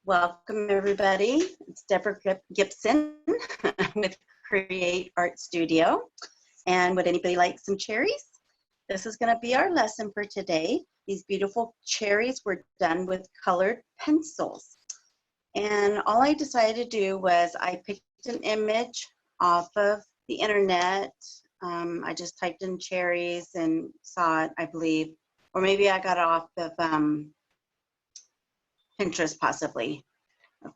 Welcome everybody. It's Deborah Gibson with Create Art Studio. And would anybody like some cherries? This is going to be our lesson for today. These beautiful cherries were done with colored pencils. And all I decided to do was I picked an image off of the internet. I just typed in cherries and saw it, I believe. Or maybe I got it off of Pinterest possibly,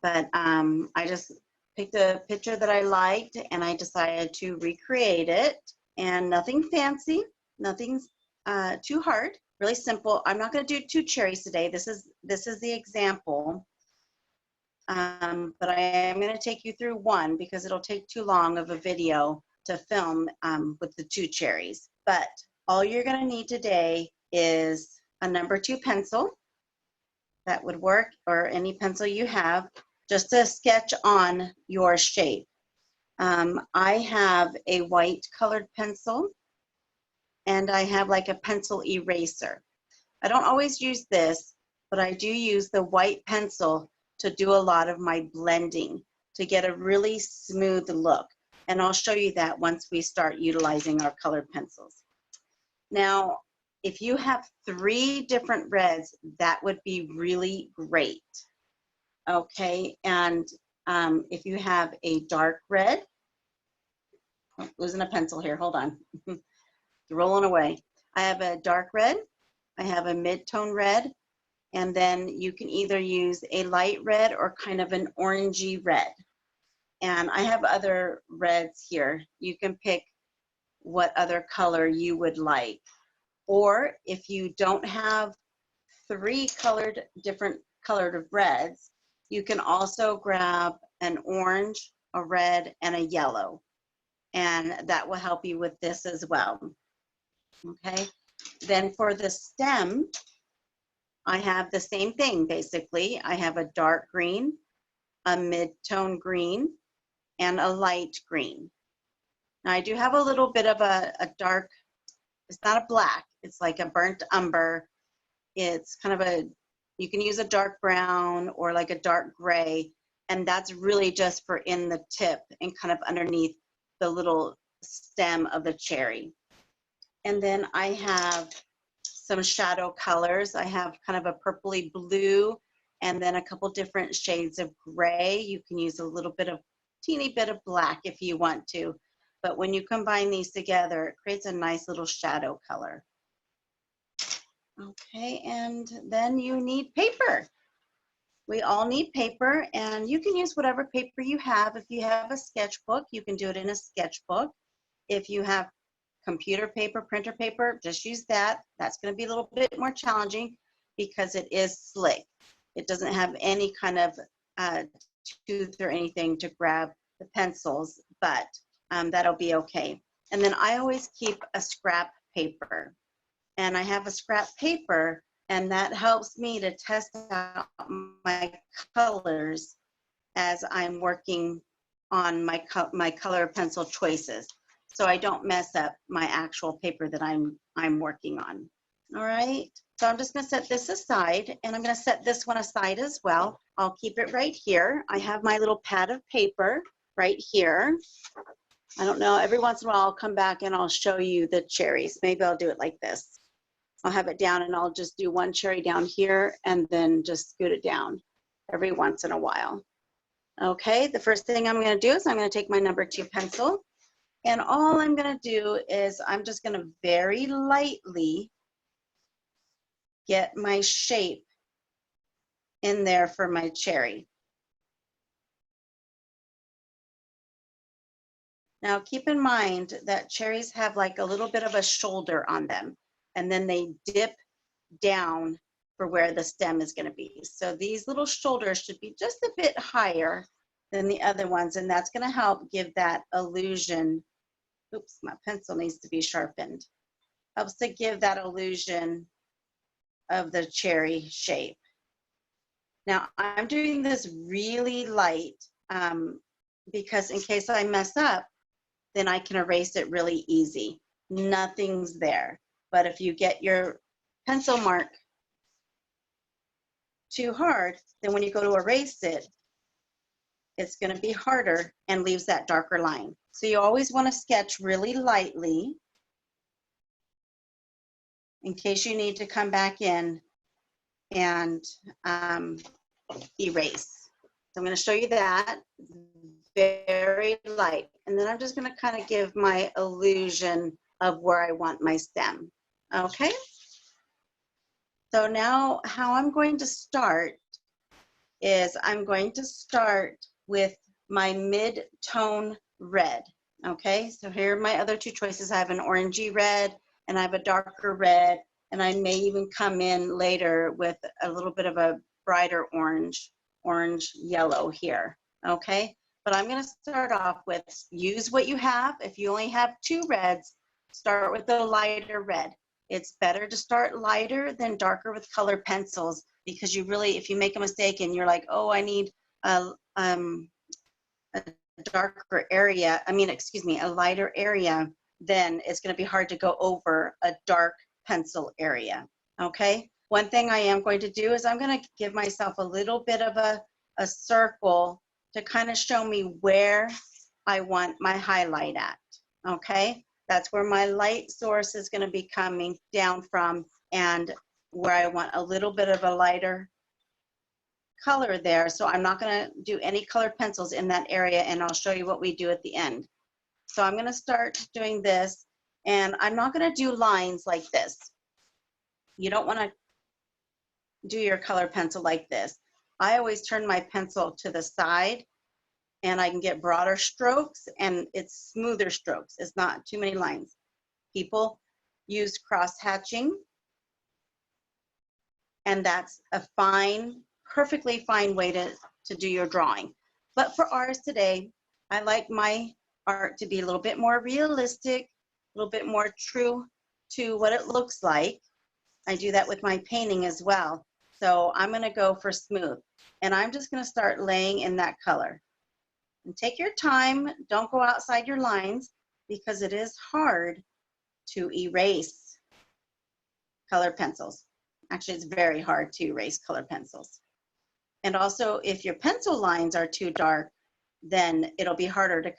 but I just picked a picture that I liked and I decided to recreate it, and nothing fancy, nothing too hard, really simple. I'm not going to do 2 cherries today. This is the example, but I am going to take you through one because it'll take too long of a video to film with the 2 cherries. But all you're going to need today is a number 2 pencil. That would work, or any pencil you have, just to sketch on your shape. I have a white colored pencil, and I have like a pencil eraser. I don't always use this, but I do use the white pencil to do a lot of my blending to get a really smooth look. And I'll show you that once we start utilizing our colored pencils. Now, if you have 3 different reds, that would be really great. Okay, and if you have a dark red, oh, losing a pencil here, hold on, rolling away. I have a dark red, I have a mid-tone red, and then you can either use a light red or kind of an orangey red. And I have other reds here. You can pick what other color you would like. Or if you don't have 3 different colored reds, you can also grab an orange, a red, and a yellow. And that will help you with this as well. Okay. Then for the stem, I have the same thing basically. I have a dark green, a mid-tone green, and a light green. Now I do have a little bit of a dark, it's not a black, it's like a burnt umber. It's kind of you can use a dark brown or like a dark gray, and that's really just for in the tip and kind of underneath the little stem of the cherry. And then I have some shadow colors. I have kind of a purpley blue and then a couple different shades of gray. You can use a little bit of, teeny bit of black if you want to. But when you combine these together, it creates a nice little shadow color. Okay, and then you need paper. We all need paper, and you can use whatever paper you have. If you have a sketchbook, you can do it in a sketchbook. If you have computer paper, printer paper, just use that. That's going to be a little bit more challenging because it is slick. It doesn't have any kind of tooth or anything to grab the pencils, but that'll be okay. And then I always keep a scrap paper. And I have a scrap paper, and that helps me to test out my colors as I'm working on my color pencil choices, so I don't mess up my actual paper that I'm working on. All right, so I'm just going to set this aside, and I'm going to set this one aside as well. I'll keep it right here. I have my little pad of paper right here. I don't know, every once in a while I'll come back and I'll show you the cherries. Maybe I'll do it like this. I'll have it down and I'll just do 1 cherry down here and then just scoot it down every once in a while. Okay, the first thing I'm going to do is I'm going to take my number 2 pencil, and all I'm going to do is I'm just going to very lightly get my shape in there for my cherry. Now keep in mind that cherries have like a little bit of a shoulder on them, and then they dip down for where the stem is going to be. So these little shoulders should be just a bit higher than the other ones, and that's going to help give that illusion. Oops, my pencil needs to be sharpened. Helps to give that illusion of the cherry shape. Now I'm doing this really light because in case I mess up, then I can erase it really easy. Nothing's there. But if you get your pencil mark too hard, then when you go to erase it, it's going to be harder and leaves that darker line. So you always want to sketch really lightly in case you need to come back in and erase. So I'm going to show you that, very light. And then I'm just going to kind of give my illusion of where I want my stem. Okay? So now how I'm going to start is I'm going to start with my mid-tone red. Okay, so here are my other two choices. I have an orangey red and I have a darker red, and I may even come in later with a little bit of a brighter orange yellow here. Okay, but I'm going to start off with, use what you have. If you only have two reds, start with the lighter red. It's better to start lighter than darker with colored pencils, because you really, if you make a mistake and you're like, oh, I need a darker area, a lighter area, then it's going to be hard to go over a dark pencil area. Okay, one thing I am going to do is I'm going to give myself a little bit of a circle to kind of show me where I want my highlight at. Okay, that's where my light source is going to be coming down from, and where I want a little bit of a lighter color there. So I'm not going to do any colored pencils in that area, and I'll show you what we do at the end. So I'm going to start doing this, and I'm not going to do lines like this. You don't want to do your color pencil like this. I always turn my pencil to the side, and I can get broader strokes, and it's smoother strokes. It's not too many lines. People use cross hatching, and that's a fine, perfectly fine way to do your drawing. But for ours today, I like my art to be a little bit more realistic, a little bit more true to what it looks like. I do that with my painting as well. So I'm going to go for smooth, and I'm just going to start laying in that color. And take your time, don't go outside your lines, because it is hard to erase color pencils. Actually, it's very hard to erase color pencils. And also, if your pencil lines are too dark, then it'll be harder to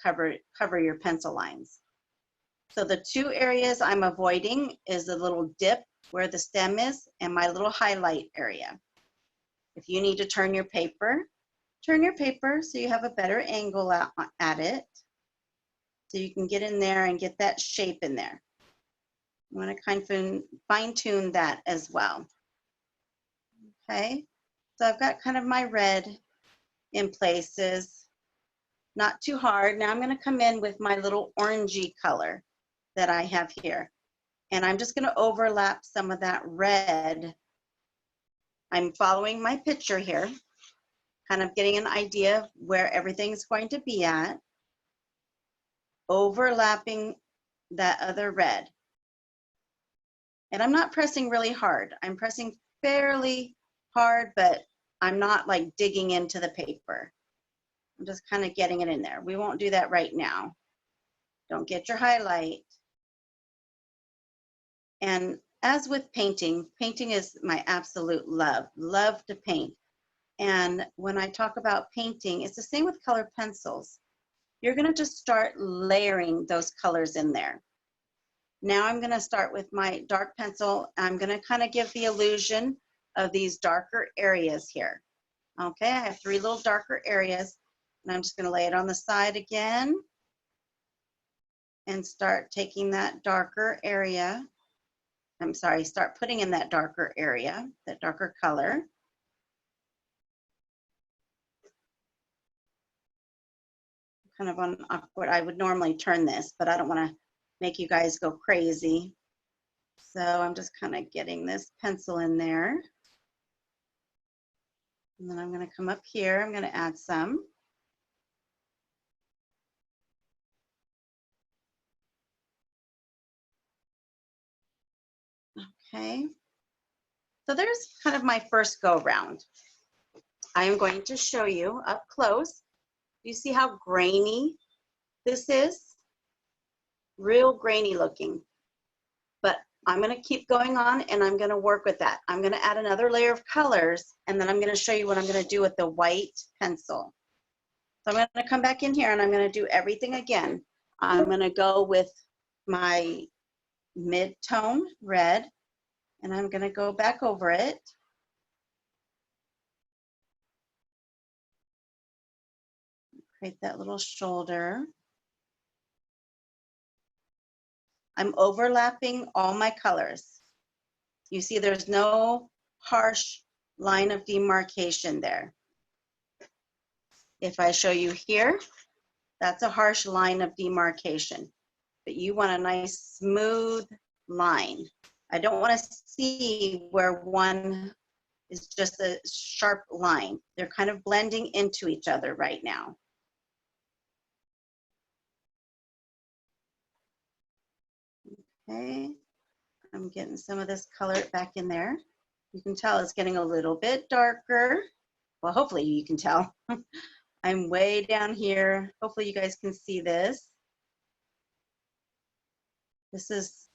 cover your pencil lines. So the two areas I'm avoiding is the little dip where the stem is and my little highlight area. If you need to turn your paper so you have a better angle at it, so you can get in there and get that shape in there. You want to kind of fine tune that as well. Okay, so I've got kind of my red in places, not too hard. Now I'm going to come in with my little orangey color that I have here, and I'm just going to overlap some of that red. I'm following my picture here, kind of getting an idea of where everything's going to be at, overlapping that other red. And I'm not pressing really hard. I'm pressing fairly hard, but I'm not like digging into the paper. I'm just kind of getting it in there. We won't do that right now. Don't get your highlight. And as with painting, painting is my absolute love to paint. And when I talk about painting, it's the same with colored pencils. You're going to just start layering those colors in there. Now I'm going to start with my dark pencil. I'm going to kind of give the illusion of these darker areas here. Okay, I have three little darker areas, and I'm just going to lay it on the side again and start taking that darker area. I'm sorry, start putting in that darker area, that darker color. Kind of on awkward. I would normally turn this, but I don't want to make you guys go crazy. So I'm just kind of getting this pencil in there. And then I'm going to come up here. I'm going to add some. Okay. So there's kind of my first go round. I am going to show you up close. You see how grainy this is? Real grainy looking. But I'm going to keep going on and I'm going to work with that. I'm going to add another layer of colors and then I'm going to show you what I'm going to do with the white pencil. So I'm going to come back in here and I'm going to do everything again. I'm going to go with my mid-tone red and I'm going to go back over it. Create that little shoulder. I'm overlapping all my colors. You see there's no harsh line of demarcation there. If I show you here, that's a harsh line of demarcation. But you want a nice smooth line. I don't want to see where one is just a sharp line. They're kind of blending into each other right now. Okay, I'm getting some of this color back in there. You can tell it's getting a little bit darker. Well, hopefully you can tell. I'm way down here. Hopefully you guys can see this. This is,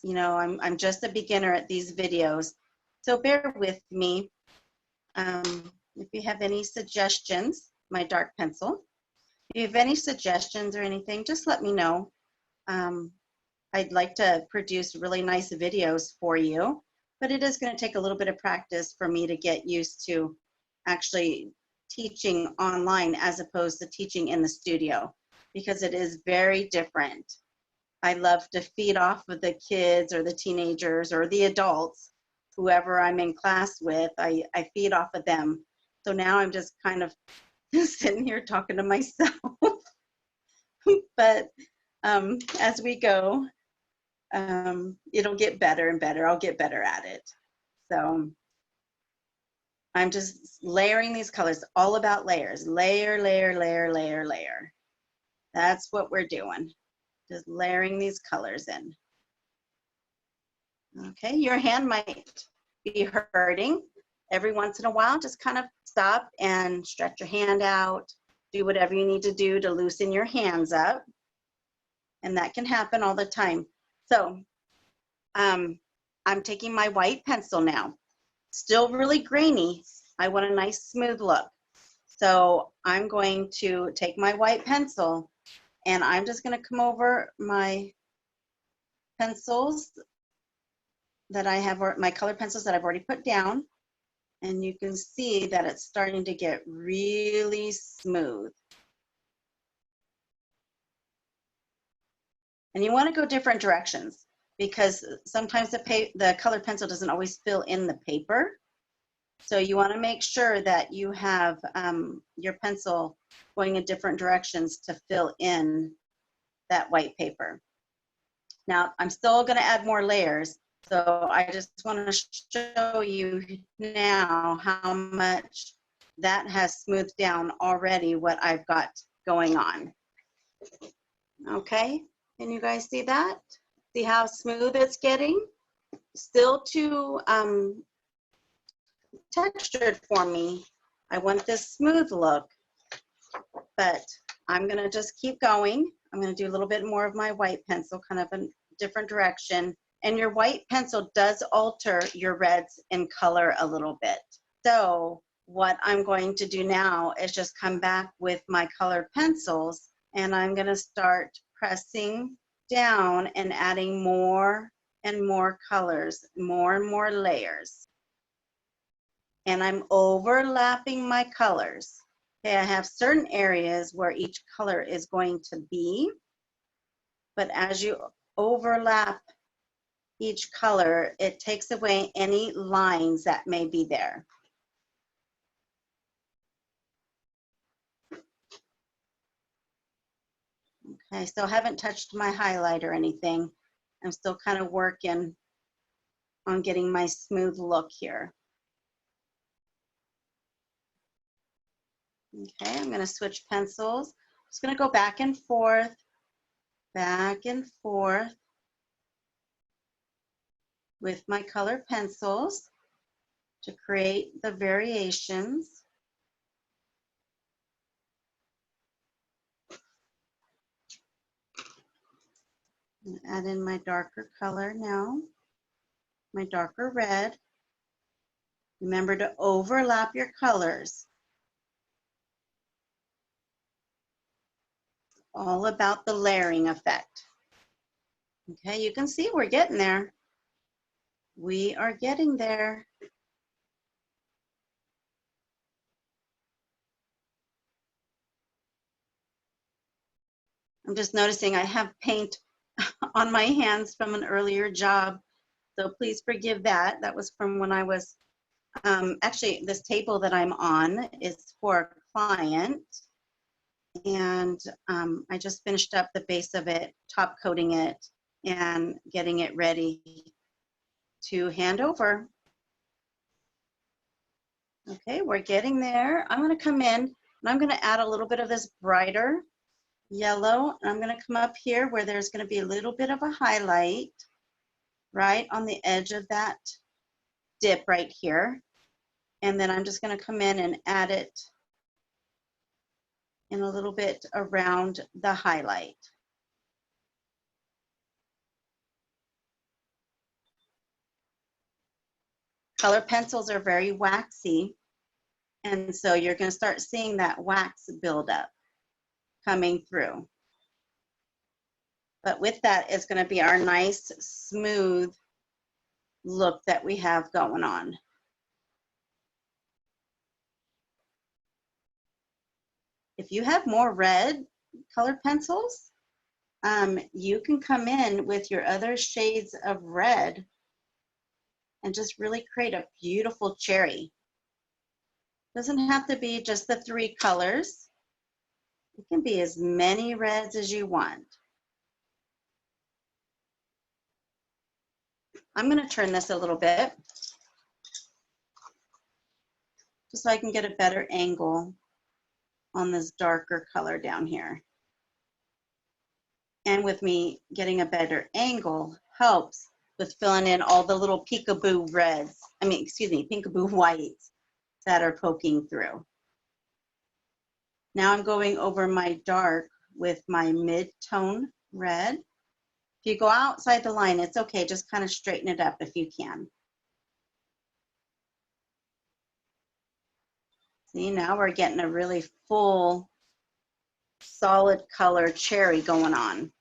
you know, I'm just a beginner at these videos, so bear with me. If you have any suggestions, my dark pencil, if you have any suggestions or anything, just let me know. I'd like to produce really nice videos for you, but it is going to take a little bit of practice for me to get used to actually teaching online as opposed to teaching in the studio, because it is very different. I love to feed off of the kids or the teenagers or the adults, whoever I'm in class with, I feed off of them. So now I'm just kind of sitting here talking to myself. But as we go, it'll get better and better. I'll get better at it. So I'm just layering these colors, all about layers. Layer, layer, layer, layer, layer. That's what we're doing. Just layering these colors in. Okay, your hand might be hurting. Every once in a while, just kind of stop and stretch your hand out. Do whatever you need to do to loosen your hands up. And that can happen all the time. So I'm taking my white pencil now. Still really grainy. I want a nice smooth look. So I'm going to take my white pencil and I'm just going to come over my pencils that I have, my color pencils that I've already put down. And you can see that it's starting to get really smooth. And you want to go different directions because sometimes the colored pencil doesn't always fill in the paper. So you want to make sure that you have your pencil going in different directions to fill in that white paper. Now, I'm still going to add more layers. So I just want to show you now how much that has smoothed down already what I've got going on. Okay, can you guys see that? See how smooth it's getting? Still too textured for me. I want this smooth look, but I'm gonna just keep going. I'm gonna do a little bit more of my white pencil, kind of a different direction. And your white pencil does alter your reds in color a little bit. So what I'm going to do now is just come back with my colored pencils and I'm gonna start pressing down and adding more and more colors, more and more layers. And I'm overlapping my colors. Okay, I have certain areas where each color is going to be, but as you overlap each color, it takes away any lines that may be there. Okay, so I haven't touched my highlight or anything. I'm still kind of working on getting my smooth look here. Okay, I'm going to switch pencils. I'm just going to go back and forth with my color pencils to create the variations. Add in my darker color now. my darker red. Remember to overlap your colors. All about the layering effect. Okay, you can see we're getting there. We are getting there. I'm just noticing I have paint on my hands from an earlier job, so please forgive that. That was from when I was, actually this table that I'm on is for a client, and I just finished up the base of it, top coating it, and getting it ready to hand over. Okay, we're getting there. I'm going to come in and I'm going to add a little bit of this brighter yellow. And I'm going to come up here where there's going to be a little bit of a highlight right on the edge of that dip right here. And then I'm just going to come in and add it in a little bit around the highlight. Color pencils are very waxy, and so you're going to start seeing that wax buildup coming through. But with that is going to be our nice, smooth look that we have going on. If you have more red colored pencils, you can come in with your other shades of red and just really create a beautiful cherry. Doesn't have to be just the 3 colors. It can be as many reds as you want. I'm going to turn this a little bit just so I can get a better angle on this darker color down here. And with me getting a better angle helps with filling in all the little peekaboo reds, peekaboo whites that are poking through. Now I'm going over my dark with my mid-tone red. If you go outside the line, it's okay, just kind of straighten it up if you can. See, now we're getting a really full, solid color cherry going on.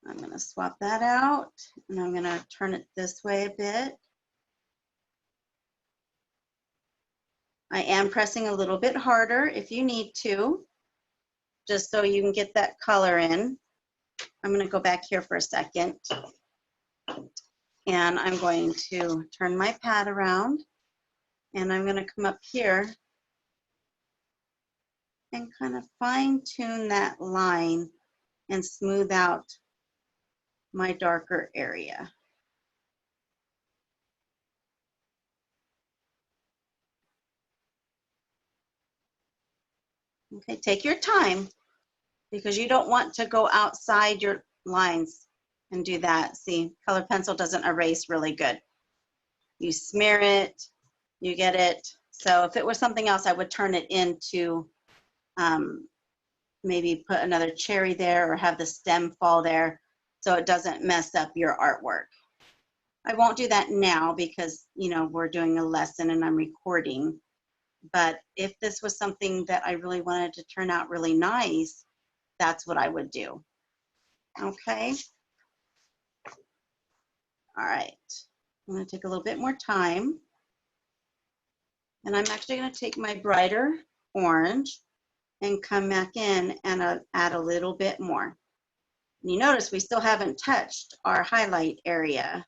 I'm going to swap that out, and I'm going to turn it this way a bit. I am pressing a little bit harder if you need to, just so you can get that color in. I'm going to go back here for a second, and I'm going to turn my pad around, and I'm going to come up here and kind of fine tune that line and smooth out my darker area. Okay, take your time because you don't want to go outside your lines and do that. See, colored pencil doesn't erase really good. You smear it, you get it. So if it was something else, I would turn it into maybe put another cherry there or have the stem fall there so it doesn't mess up your artwork. I won't do that now because, you know, we're doing a lesson and I'm recording. But if this was something that I really wanted to turn out really nice, that's what I would do. Okay. All right. I'm going to take a little bit more time. And I'm actually going to take my brighter orange and come back in and add a little bit more. And you notice we still haven't touched our highlight area,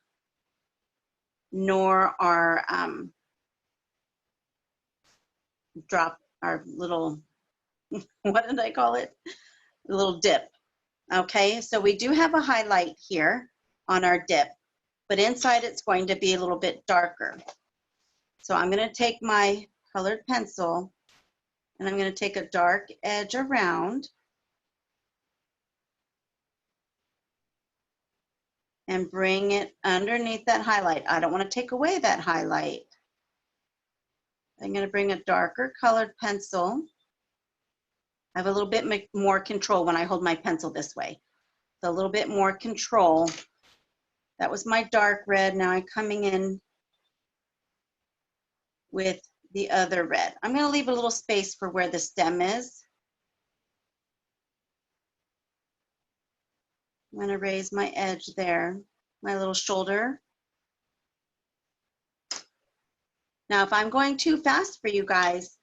nor our our little, what did I call it? A little dip. Okay, so we do have a highlight here on our dip, but inside it's going to be a little bit darker. So I'm going to take my colored pencil and I'm going to take a dark edge around and bring it underneath that highlight. I don't want to take away that highlight. I'm going to bring a darker colored pencil. I have a little bit more control when I hold my pencil this way. So a little bit more control. That was my dark red. Now I'm coming in with the other red. I'm going to leave a little space for where the stem is. I'm going to raise my edge there, my little shoulder. Now, if I'm going too fast for you guys,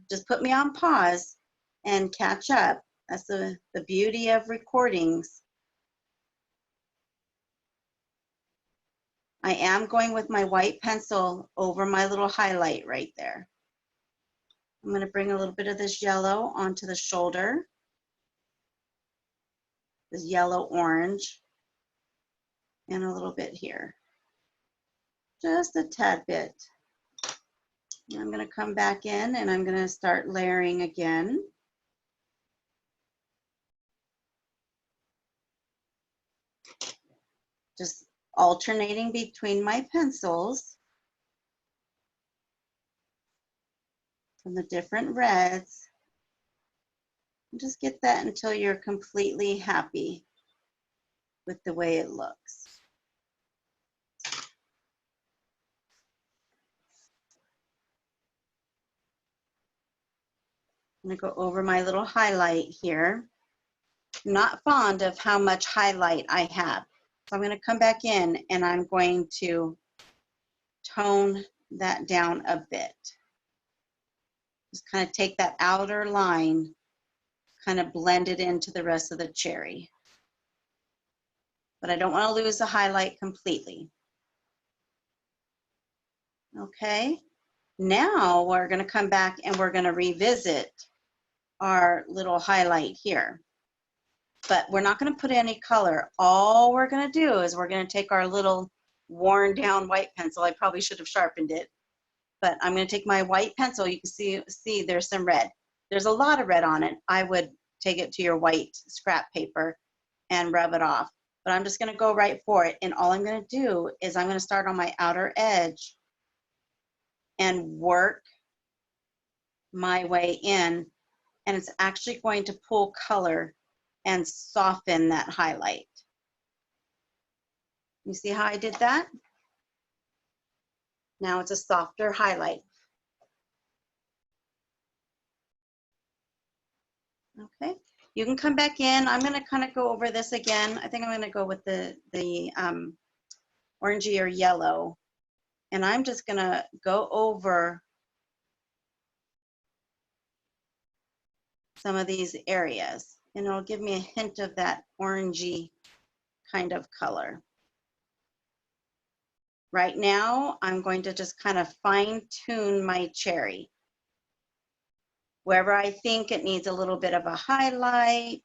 just put me on pause and catch up. That's the beauty of recordings. I am going with my white pencil over my little highlight right there. I'm going to bring a little bit of this yellow onto the shoulder, this yellow orange, and a little bit here. Just a tad bit. And I'm going to come back in and I'm going to start layering again. Just alternating between my pencils from the different reds. And just get that until you're completely happy with the way it looks. I'm going to go over my little highlight here. I'm not fond of how much highlight I have. So I'm going to come back in and I'm going to tone that down a bit. Just kind of take that outer line, kind of blend it into the rest of the cherry. But I don't want to lose the highlight completely. Okay, now we're going to come back and we're going to revisit our little highlight here. But we're not going to put any color. All we're going to do is we're going to take our little worn down white pencil. I probably should have sharpened it, but I'm going to take my white pencil. You can see there's some red. There's a lot of red on it. I would take it to your white scrap paper and rub it off. But I'm just going to go right for it. And all I'm going to do is I'm going to start on my outer edge and work my way in. And it's actually going to pull color and soften that highlight. You see how I did that? Now it's a softer highlight. Okay, you can come back in. I'm going to kind of go over this again. I think I'm going to go with the orangey or yellow. And I'm just going to go over some of these areas. And it'll give me a hint of that orangey kind of color. Right now, I'm going to just kind of fine tune my cherry. Wherever I think it needs a little bit of a highlight,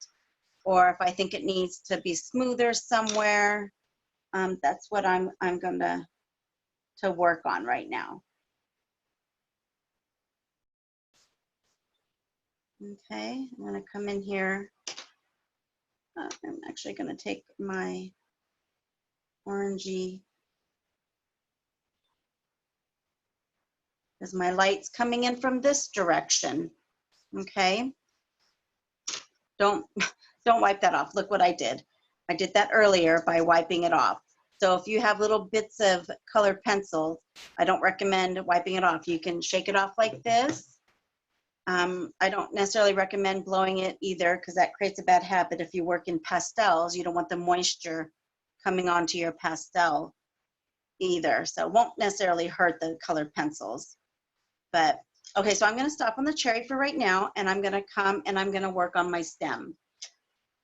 or if I think it needs to be smoother somewhere, that's what I'm going to work on right now. Okay, I'm going to come in here. I'm actually going to take my orangey, because my light's coming in from this direction. Okay, don't wipe that off. Look what I did. I did that earlier by wiping it off. So if you have little bits of colored pencils, I don't recommend wiping it off. You can shake it off like this. I don't necessarily recommend blowing it either, because that creates a bad habit. If you work in pastels, you don't want the moisture coming onto your pastel either. So it won't necessarily hurt the colored pencils. But okay, so I'm going to stop on the cherry for right now, and I'm going to come and I'm going to work on my stem.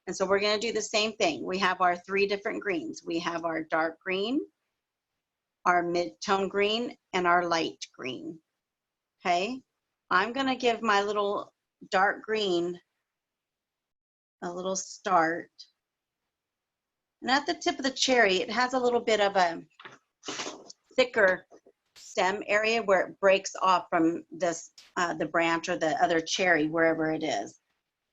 And so we're going to do the same thing. We have our 3 different greens. We have our dark green, our mid-tone green, and our light green. Okay, I'm going to give my little dark green a little start. And at the tip of the cherry, it has a little bit of a thicker stem area where it breaks off from this, the branch or the other cherry, wherever it is.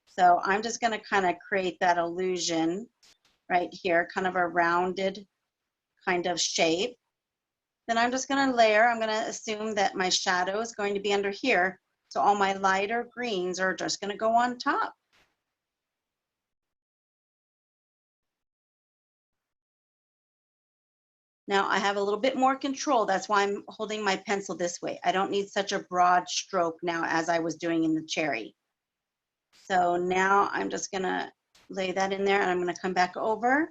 So I'm just going to kind of create that illusion right here, kind of a rounded kind of shape. Then I'm just going to layer. I'm going to assume that my shadow is going to be under here. So all my lighter greens are just going to go on top. Now I have a little bit more control. That's why I'm holding my pencil this way. I don't need such a broad stroke now as I was doing in the cherry. So now I'm just gonna lay that in there and I'm gonna come back over.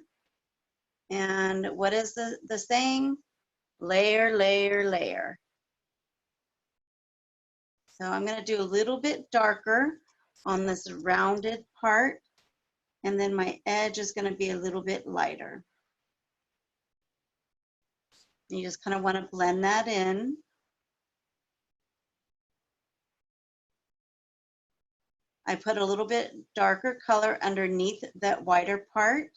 And what is the saying? Layer, layer, layer. So I'm gonna do a little bit darker on this rounded part, and then my edge is gonna be a little bit lighter. You just kind of want to blend that in. I put a little bit darker color underneath that whiter part.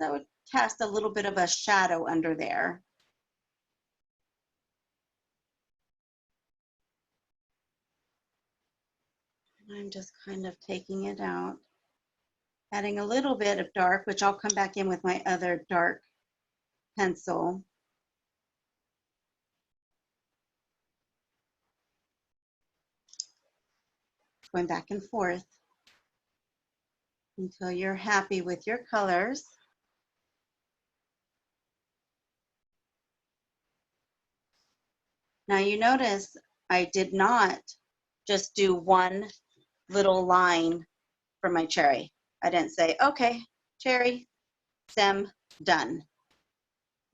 That would cast a little bit of a shadow under there. I'm just kind of taking it out, adding a little bit of dark, which I'll come back in with my other dark pencil. Going back and forth until you're happy with your colors. Now you notice I did not just do one little line for my cherry. I didn't say, okay, cherry, stem, done.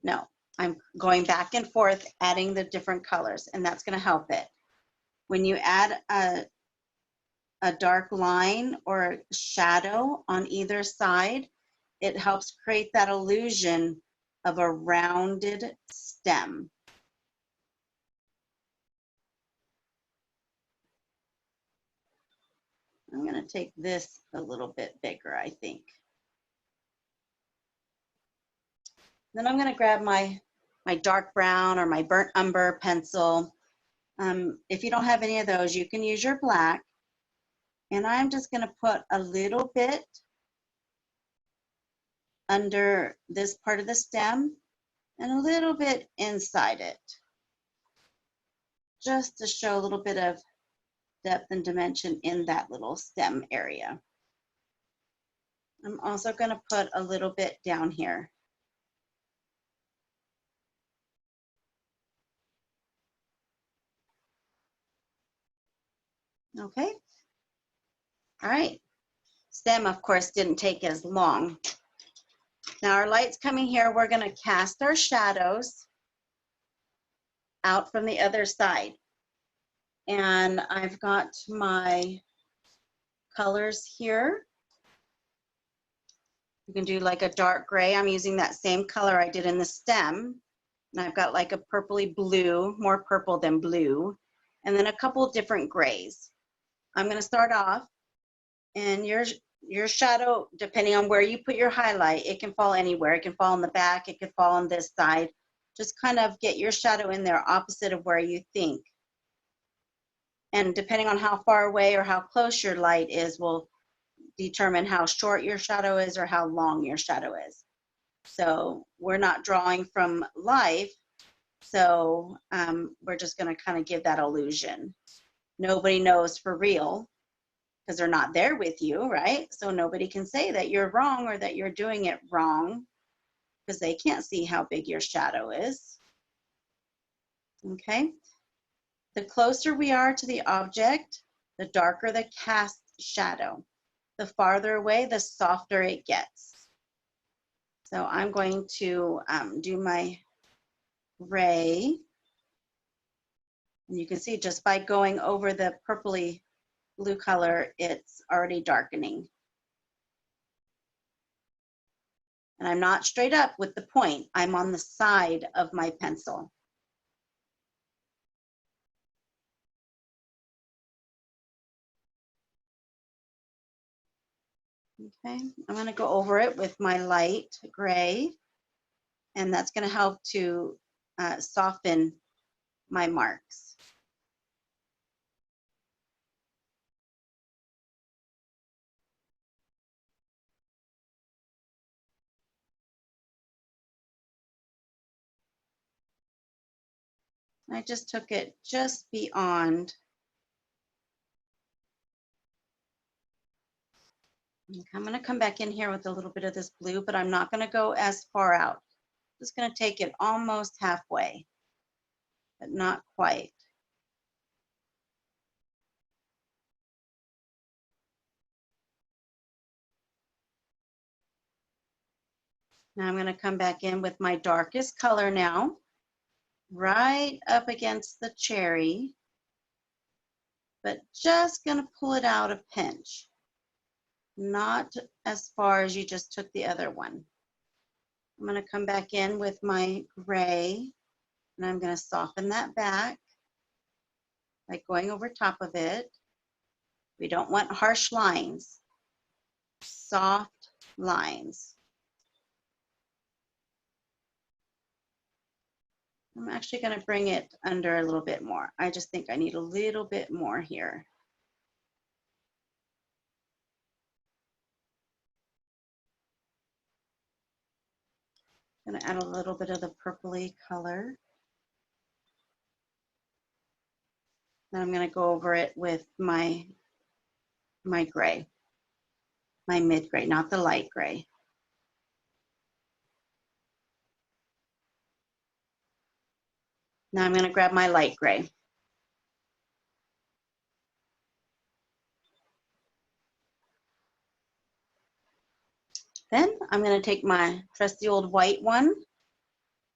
No, I'm going back and forth, adding the different colors, and that's going to help it. When you add a dark line or shadow on either side, it helps create that illusion of a rounded stem. I'm going to take this a little bit bigger, I think. Then I'm going to grab my dark brown or my burnt umber pencil. If you don't have any of those, you can use your black. And I'm just going to put a little bit under this part of the stem and a little bit inside it, just to show a little bit of depth and dimension in that little stem area. I'm also going to put a little bit down here. Okay. All right. Stem, of course, didn't take as long. Now our light's coming here. We're going to cast our shadows out from the other side. And I've got my colors here. You can do like a dark gray. I'm using that same color I did in the stem. And I've got like a purpley blue, more purple than blue, and then a couple different grays. I'm going to start off, and your shadow, depending on where you put your highlight, it can fall anywhere. It can fall on the back, it could fall on this side. Just kind of get your shadow in there opposite of where you think. And depending on how far away or how close your light is will determine how short your shadow is or how long your shadow is. So we're not drawing from life, so we're just going to kind of give that illusion. Nobody knows for real because they're not there with you, right? So nobody can say that you're wrong or that you're doing it wrong because they can't see how big your shadow is. Okay? The closer we are to the object, the darker the cast shadow. The farther away, the softer it gets. So I'm going to do my gray. And you can see just by going over the purpley blue color, it's already darkening. And I'm not straight up with the point. I'm on the side of my pencil. Okay, I'm going to go over it with my light gray, and that's going to help to soften my marks. I just took it just beyond. Okay, I'm going to come back in here with a little bit of this blue, but I'm not going to go as far out. Just going to take it almost halfway, but not quite. Now I'm going to come back in with my darkest color now, right up against the cherry, but just going to pull it out a pinch, not as far as you just took the other one. I'm going to come back in with my gray, and I'm going to soften that back by going over top of it. We don't want harsh lines, soft lines. I'm actually going to bring it under a little bit more. I just think I need a little bit more here. I'm going to add a little bit of the purpley color. Then I'm going to go over it with my gray, my mid gray, not the light gray. Now I'm going to grab my light gray. Then I'm going to take my trusty old white one.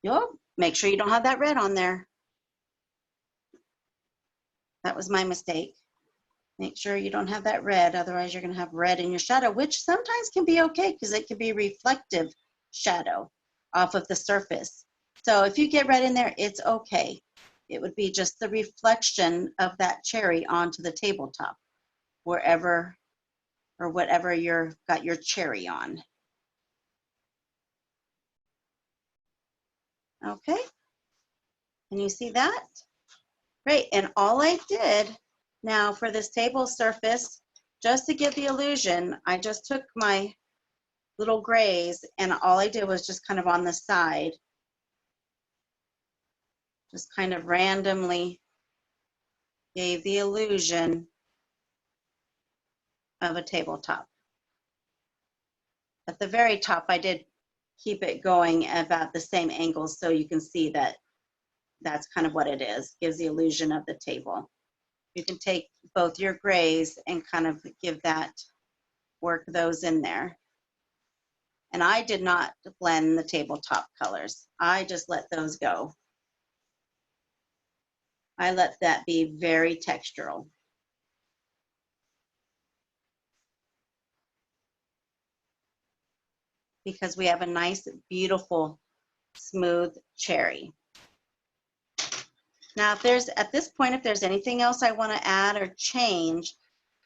Yup, make sure you don't have that red on there. That was my mistake. Make sure you don't have that red, otherwise you're going to have red in your shadow, which sometimes can be okay because it can be reflective shadow off of the surface. So if you get red in there, it's okay. It would be just the reflection of that cherry onto the tabletop, wherever or whatever you've got your cherry on. Okay, can you see that? Great, and all I did now for this table surface, just to give the illusion, I just took my little grays and all I did was just kind of on the side, just kind of randomly gave the illusion of a tabletop. At the very top, I did keep it going about the same angle so you can see that that's kind of what it is, gives the illusion of the table. You can take both your grays and kind of give that, work those in there. And I did not blend the tabletop colors. I just let those go. I let that be very textural. Because we have a nice, beautiful, smooth cherry. Now, if there's, at this point, if there's anything else I want to add or change,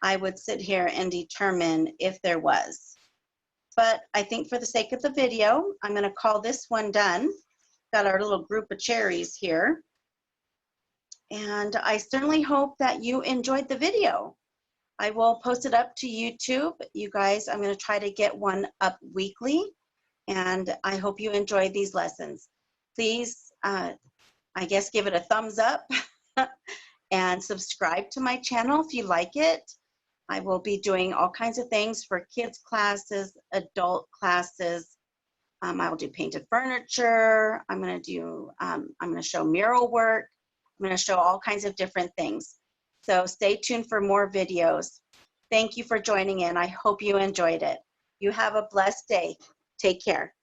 I would sit here and determine if there was. But I think for the sake of the video, I'm going to call this one done. Got our little group of cherries here. And I certainly hope that you enjoyed the video. I will post it up to YouTube. You guys, I'm going to try to get one up weekly. And I hope you enjoy these lessons. Please, I guess, give it a thumbs up and subscribe to my channel if you like it. I will be doing all kinds of things for kids classes, adult classes. I will do painted furniture. I'm going to show mural work. I'm going to show all kinds of different things. So stay tuned for more videos. Thank you for joining in. I hope you enjoyed it. You have a blessed day. Take care.